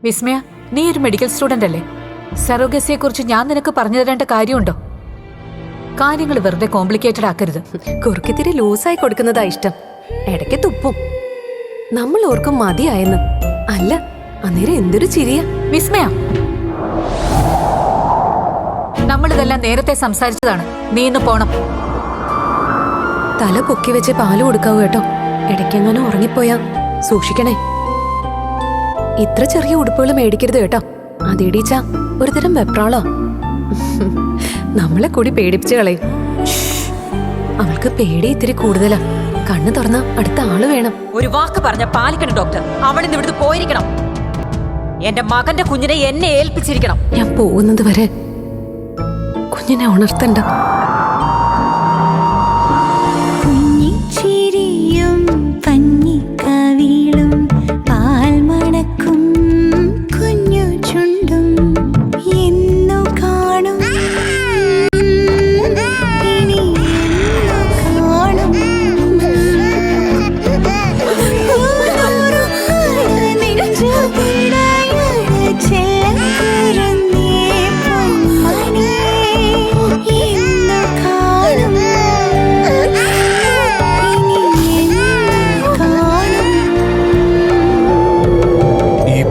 വിസ്മയ, നീ ഒരു medical student അല്ലേ? സറോഗസിയെ കുറിച്ച് ഞാൻ നിനക്ക് പറഞ്ഞു തരേണ്ട കാര്യമുണ്ടോ? കാര്യങ്ങൾ വെറുതെ കോംപ്ലിക്കേറ്റഡ് ആക്കരുത്. കുറുക്കിത്തിരി ലൂസായി കൊടുക്കുന്നതാ ഇഷ്ടം. ഇടയ്ക്ക് തുപ്പും. നമ്മൾ ഓർക്കും മതിയായെന്ന്. അല്ല, അന്നേരം എന്തൊരു ചിരിയ. വിസ്മയ, നമ്മളിതെല്ലാം നേരത്തെ സംസാരിച്ചതാണ്. നീ ഇന്ന് പോണം. തല പൊക്കി വെച്ച് പാല് കൊടുക്കാവൂ കേട്ടോ. ഇടയ്ക്കെങ്ങനെ ഉറങ്ങിപ്പോയാ സൂക്ഷിക്കണേ. ഇത്ര ചെറിയ ഉടുപ്പുകൾ മേടിക്കരുത് കേട്ടോ. അതിടീച്ച ഒരുതരം വെപ്രാളോ. നമ്മളെ കൂടി പേടിപ്പിച്ച് കളയും. അവൾക്ക് പേടി ഇത്തിരി കൂടുതലാ. കണ്ണു തുറന്ന അടുത്ത ആള് വേണം. ഒരു വാക്ക് പറഞ്ഞ പാലിക്കണം ഡോക്ടർ. അവളിന്ന് ഇവിടുന്ന് പോയിരിക്കണം. എന്റെ മകന്റെ കുഞ്ഞിനെ എന്നെ ഏൽപ്പിച്ചിരിക്കണം. ഞാൻ പോകുന്നത് വരെ കുഞ്ഞിനെ ഉണർത്തണ്ട. ചിരിയും പഞ്ഞിക്കവിളും പാൽമണക്കും കുഞ്ഞു ചുണ്ടും എന്നു കാണും. ഇനി കാണും.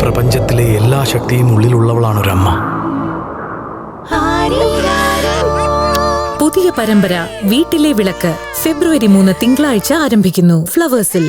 പ്രപഞ്ചത്തിലെ എല്ലാ ശക്തിയും ഉള്ളിലുള്ളവളാണ് ഒരമ്മ. പുതിയ പരമ്പര വീട്ടിലെ വിളക്ക് ഫെബ്രുവരി 3 തിങ്കളാഴ്ച ആരംഭിക്കുന്നു ഫ്ലവേഴ്സിൽ.